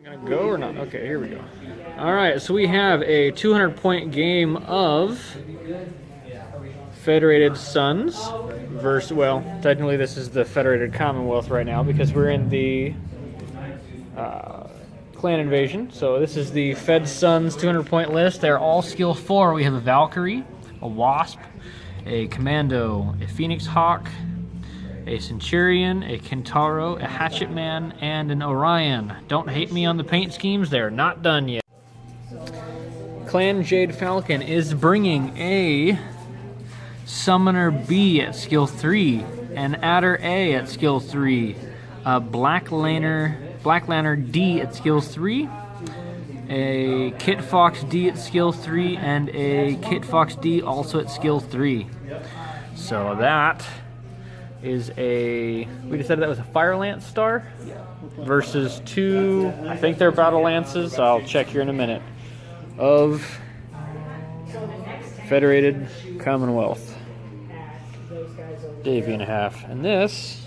Gonna go or not? Okay, here we go. All right, so we have a 200-point game of Federated Suns versus, well, technically this is the Federated Commonwealth right now because we're in the clan invasion. So this is the Fed Suns 200-point list. They're all skill 4. We have a Valkyrie, a Wasp, a Commando, a Phoenix Hawk, a Centurion, a Kintaro, a Hatchet Man, and an Orion. Don't hate me on the paint schemes, they're not done yet. Clan Jade Falcon is bringing a Summoner B at skill 3, an Adder A at skill 3, a Black Lantern D at skill 3, a Kit Fox D at skill 3, and a Kit Fox D also at skill 3. So that is we decided that was a Fire Lance star versus two, I think they're Battle Lances, I'll check here in a minute, of Federated Commonwealth. Davion half. And this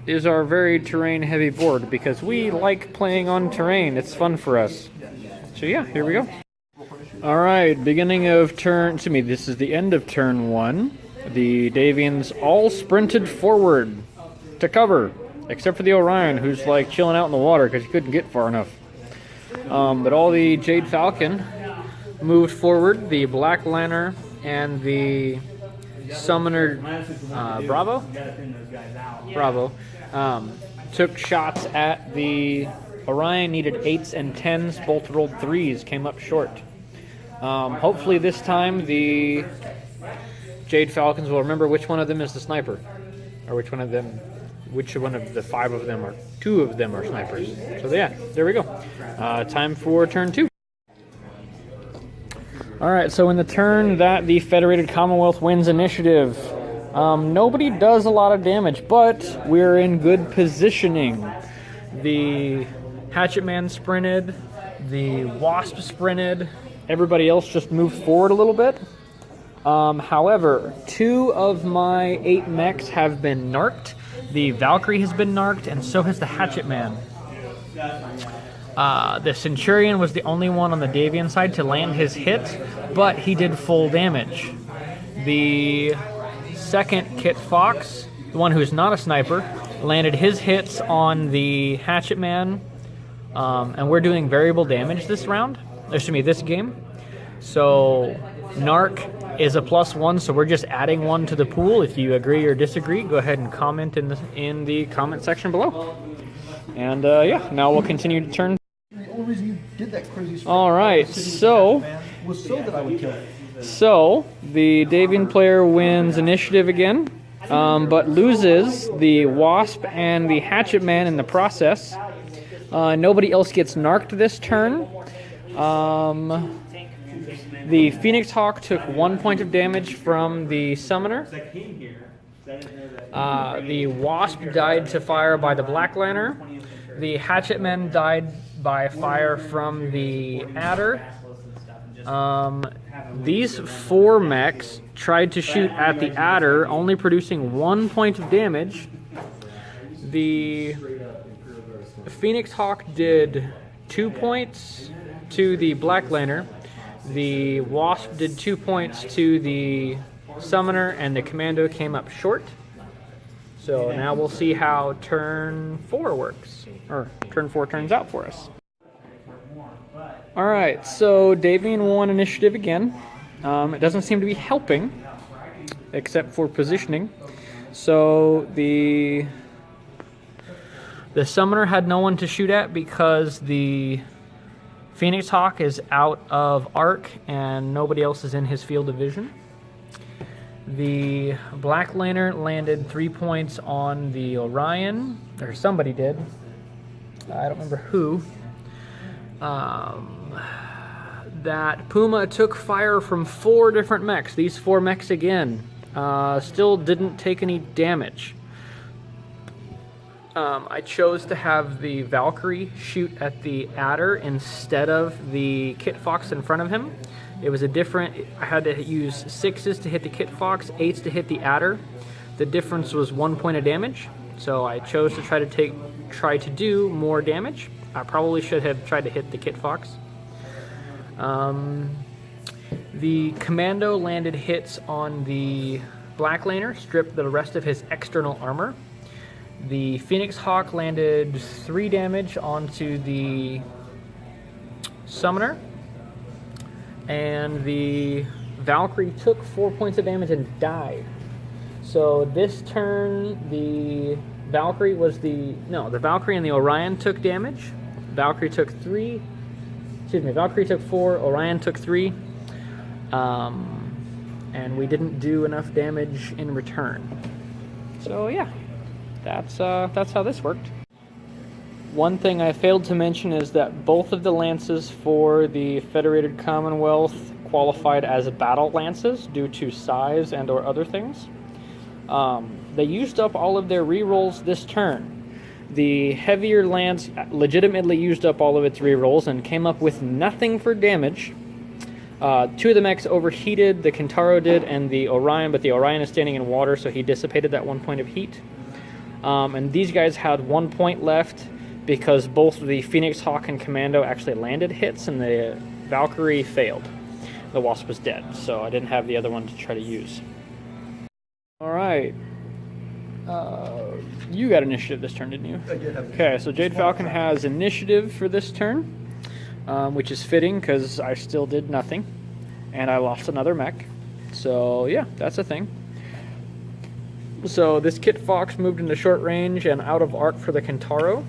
is our very terrain heavy board because we like playing on terrain. It's fun for us. So yeah, here we go. Alright, beginning of turn, this is the end of turn 1. The Davions all sprinted forward to cover, except for the Orion, who's like chilling out in the water because he couldn't get far enough. But all the Jade Falcon moved forward. The Black Lantern and the Summoner Bravo took shots at the Orion. Needed 8s and 10s, both rolled 3s, came up short. Hopefully this time the Jade Falcons will remember which one of them is the sniper, or which one of the 5 of them, or 2 of them are snipers. So yeah, there we go. Time for turn 2. Alright, so in the turn that the Federated Commonwealth wins initiative, nobody does a lot of damage, but we're in good positioning. The Hatchet Man sprinted, the Wasp sprinted, everybody else just moved forward a little bit. However, 2 of my 8 mechs have been narked. The Valkyrie has been narked, and so has the Hatchet Man. The Centurion was the only one on the Davion side to land his hit, but he did full damage. The second Kit Fox, the one who's not a sniper, landed his hits on the Hatchet Man, and we're doing variable damage this game. So Narc is a +1, so we're just adding 1 to the pool. If you agree or disagree, go ahead and comment in the comment section below. And yeah, now we'll continue to turn. The only reason you did that crazy all right, so that I would kill it. So the Davion player wins initiative again, but loses the Wasp and the Hatchet Man in the process. Nobody else gets narked this turn. The Phoenix Hawk took 1 point of damage from the Summoner. The Wasp died to fire by the Black Lantern. The Hatchet Man died by fire from the Adder. These 4 mechs tried to shoot at the Adder, only producing 1 point of damage. The Phoenix Hawk did 2 points to the Black Lantern. The Wasp did 2 points to the Summoner, and the Commando came up short. So now we'll see how turn 4 works, or turn 4 turns out for us. Alright, so Davion won initiative again. It doesn't seem to be helping, except for positioning. So the Summoner had no one to shoot at because the Phoenix Hawk is out of arc and nobody else is in his field of vision. The Black Lantern landed 3 points on the Orion, or somebody did. I don't remember who. That Puma took fire from 4 different mechs. These 4 mechs again still didn't take any damage. I chose to have the Valkyrie shoot at the Adder instead of the Kit Fox in front of him. It was I had to use 6s to hit the Kit Fox, 8s to hit the Adder. The difference was 1 point of damage, so I chose to try to do more damage. I probably should have tried to hit the Kit Fox. The Commando landed hits on the Black Laner, stripped the rest of his external armor. The Phoenix Hawk landed 3 damage onto the Summoner. And the Valkyrie took 4 points of damage and died. So this turn, the Valkyrie the Valkyrie and the Orion took damage. Valkyrie took 4, Orion took 3. And we didn't do enough damage in return. So yeah, that's how this worked. One thing I failed to mention is that both of the lances for the Federated Commonwealth qualified as battle lances due to size and or other things. They used up all of their rerolls this turn. The heavier lance legitimately used up all of its rerolls and came up with nothing for damage. 2 of the mechs overheated, the Kintaro did, and the Orion, but the Orion is standing in water, so he dissipated that 1 point of heat. And these guys had 1 point left because both the Phoenix Hawk and Commando actually landed hits, and the Valkyrie failed. The Wasp was dead, so I didn't have the other one to try to use. Alright. You got initiative this turn, didn't you? I did have Okay, so Jade Falcon has initiative for this turn, which is fitting because I still did nothing, and I lost another mech. So yeah, that's a thing. So this Kit Fox moved into short range and out of arc for the Kintaro.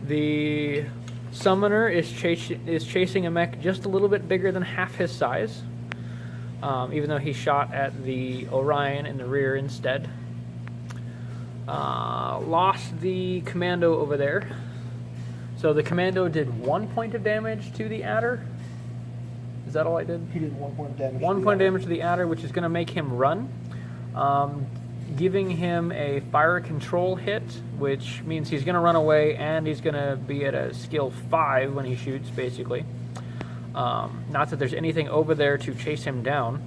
The Summoner is chasing a mech just a little bit bigger than half his size, even though he shot at the Orion in the rear instead. Lost the Commando over there. So the Commando did 1 point of damage to the Adder. Is that all I did? He did 1 point of damage. 1 point of damage to the Adder, which is going to make him run. Giving him a fire control hit, which means he's going to run away and he's going to be at a skill 5 when he shoots, basically. Not that there's anything over there to chase him down.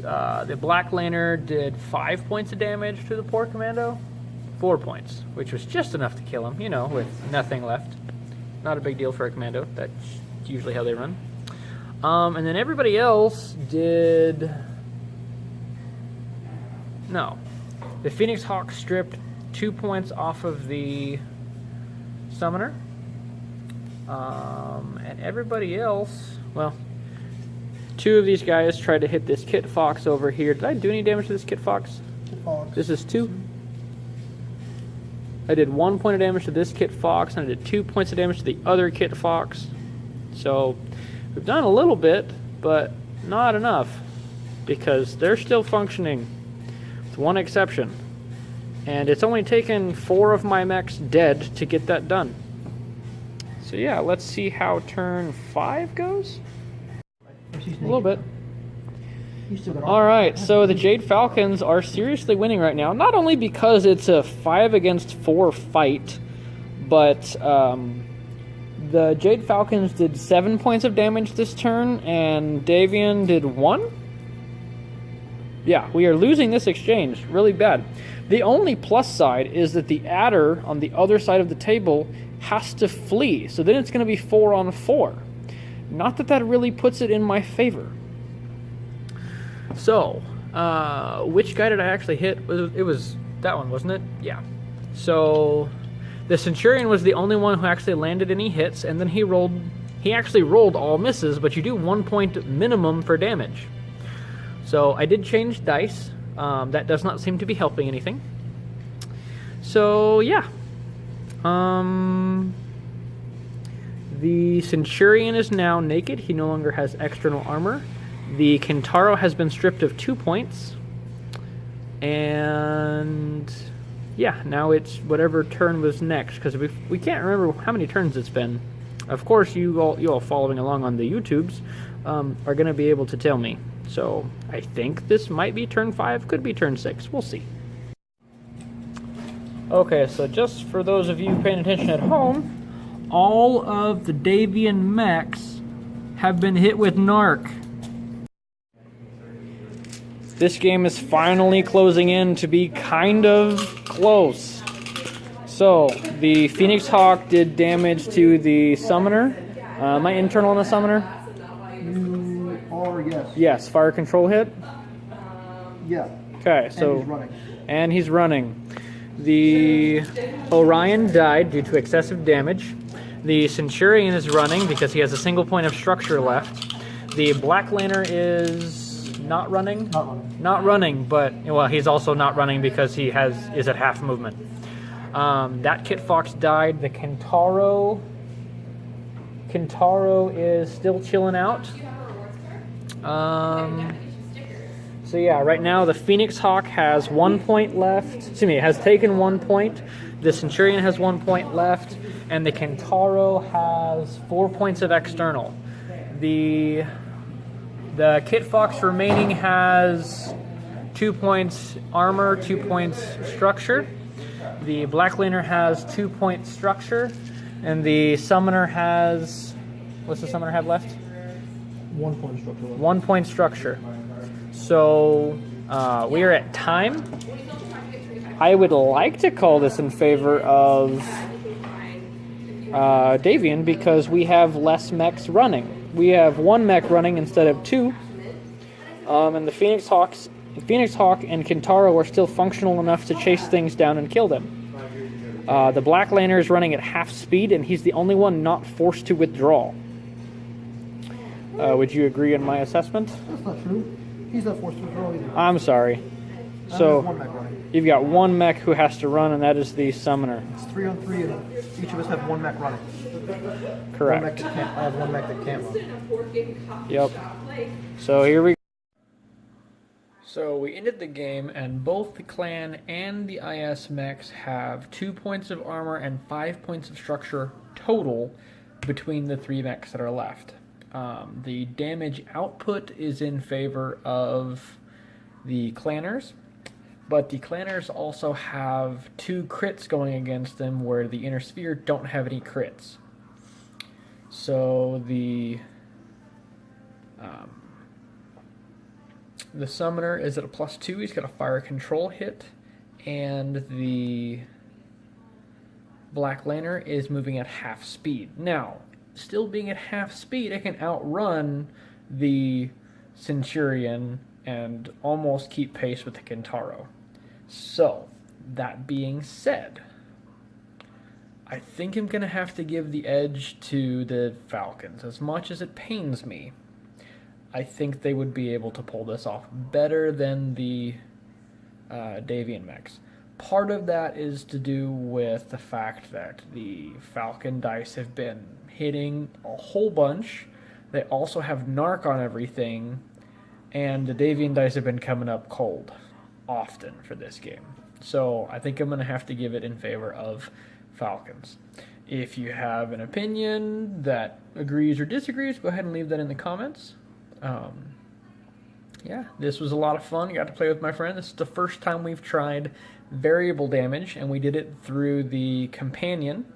The Black Laner did 5 points of damage to the poor Commando. 4 points, which was just enough to kill him, you know, with nothing left. Not a big deal for a Commando. That's usually how they run. And then everybody else did... No. The Phoenix Hawk stripped 2 points off of the Summoner. And everybody else... Well, 2 of these guys tried to hit this Kit Fox over here. Did I do any damage to this Kit Fox? This is 2. I did 1 point of damage to this Kit Fox, and I did 2 points of damage to the other Kit Fox. So, we've done a little bit, but not enough, because they're still functioning, with one exception. And it's only taken 4 of my mechs dead to get that done. So yeah, let's see how turn 5 goes. A little bit. Alright, so the Jade Falcons are seriously winning right now. Not only because it's a 5 against 4 fight, but the Jade Falcons did 7 points of damage this turn, and Davion did 1? Yeah, we are losing this exchange really bad. The only plus side is that the Adder on the other side of the table has to flee, so then it's going to be 4 on 4. Not that that really puts it in my favor. So, which guy did I actually hit? It was that one, wasn't it? Yeah. So, the Centurion was the only one who actually landed any hits, and then he actually rolled all misses, but you do 1 point minimum for damage. So, I did change dice. That does not seem to be helping anything. So, yeah. The Centurion is now naked. He no longer has external armor. The Kintaro has been stripped of 2 points. And yeah, now it's whatever turn was next, because we can't remember how many turns it's been. Of course, you all following along on the YouTubes are going to be able to tell me. So I think this might be turn 5, could be turn 6. We'll see. Okay, so just for those of you paying attention at home, all of the Davion mechs have been hit with Narc. This game is finally closing in to be kind of close. So, the Phoenix Hawk did damage to the summoner. Am I internal on the summoner? You are, yes. Yes, fire control hit. Yeah. Okay, so. And he's running. And he's running. The Orion died due to excessive damage. The Centurion is running because he has a single point of structure left. The Black Lantern is not running. Not running. Not running, but well, he's also not running because he is at half movement. That Kit Fox died. The Kintaro is still chilling out. So yeah, right now the Phoenix Hawk has 1 point left. Excuse me, has taken 1 point. The Centurion has 1 point left, and the Kintaro has 4 points of external. The Kit Fox remaining has 2 points armor, 2 points structure. The Black Lantern has 2 point structure, and the Summoner has, what's the Summoner have left? 1 point structure. 1 point structure. So we are at time. I would like to call this in favor of Davion because we have less mechs running. We have 1 mech running instead of 2, and the Phoenix Hawk and Kintaro are still functional enough to chase things down and kill them. The Black Lantern is running at half speed, and he's the only one not forced to withdraw. Would you agree on my assessment? That's not true. He's not forced to withdraw either. I'm sorry. There's So 1 mech running. you've got 1 mech who has to run, and that is the Summoner. It's 3 on 3, and each of us have 1 mech running. Correct. I have 1 mech that can't run. Yep. So here we go. So we ended the game, and both the clan and the IS mechs have 2 points of armor and 5 points of structure total between the 3 mechs that are left. The damage output is in favor of the clanners, but the clanners also have 2 crits going against them where the Inner Sphere don't have any crits. So the Summoner is at a +2. He's got a fire control hit, and the Black Lantern is moving at half speed. Now, still being at half speed, it can outrun the Centurion and almost keep pace with the Kintaro. So, that being said, I think I'm going to have to give the edge to the Falcons. As much as it pains me, I think they would be able to pull this off better than the Davion mechs. Part of that is to do with the fact that the Falcon dice have been hitting a whole bunch. They also have narc on everything, and the Davion dice have been coming up cold often for this game. So I think I'm going to have to give it in favor of Falcons. If you have an opinion that agrees or disagrees, go ahead and leave that in the comments. Yeah, this was a lot of fun. I got to play with my friend. This is the first time we've tried variable damage, and we did it through the companion.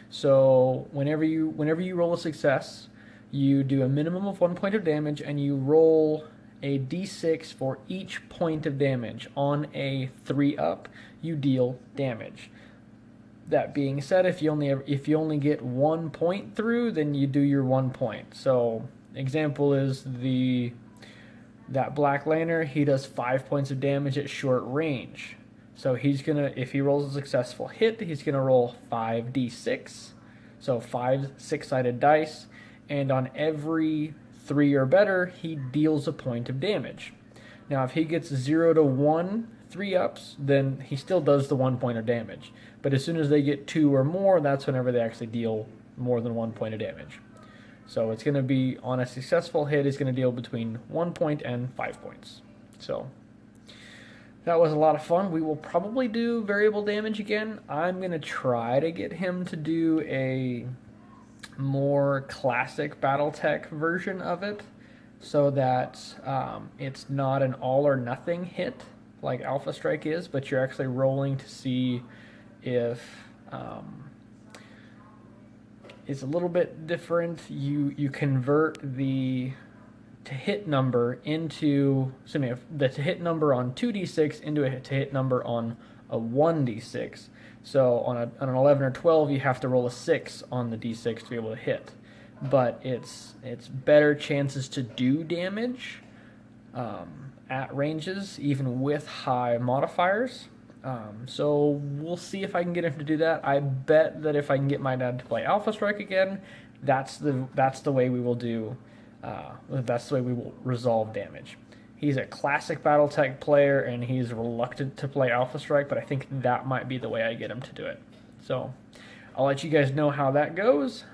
So whenever you roll a success, you do a minimum of 1 point of damage, and you roll a d6 for each point of damage. On a 3-up, you deal damage. That being said, if you only get 1 point through, then you do your 1 point. So example is that Black Lantern, he does 5 points of damage at short range. So he's gonna, if he rolls a successful hit, he's gonna roll 5d6, so 5 6-sided dice, and on every 3 or better, he deals a point of damage. Now, if he gets 0 to 1 3-ups, then he still does the 1 point of damage. But as soon as they get 2 or more, that's whenever they actually deal more than 1 point of damage. So it's going to be, on a successful hit, he's going to deal between 1 point and 5 points. So that was a lot of fun. We will probably do variable damage again. I'm going to try to get him to do a more classic Battletech version of it so that it's not an all or nothing hit like Alpha Strike is, but you're actually rolling to see if it's a little bit different. You convert the to hit number into, the to hit number on 2d6 into a to hit number on a 1d6. So on an 11 or 12, you have to roll a 6 on the d6 to be able to hit. But it's better chances to do damage at ranges, even with high modifiers. So we'll see if I can get him to do that. I bet that if I can get my dad to play Alpha Strike again, that's the way we will do. That's the way we will resolve damage. He's a classic BattleTech player, and he's reluctant to play Alpha Strike, but I think that might be the way I get him to do it. So I'll let you guys know how that goes.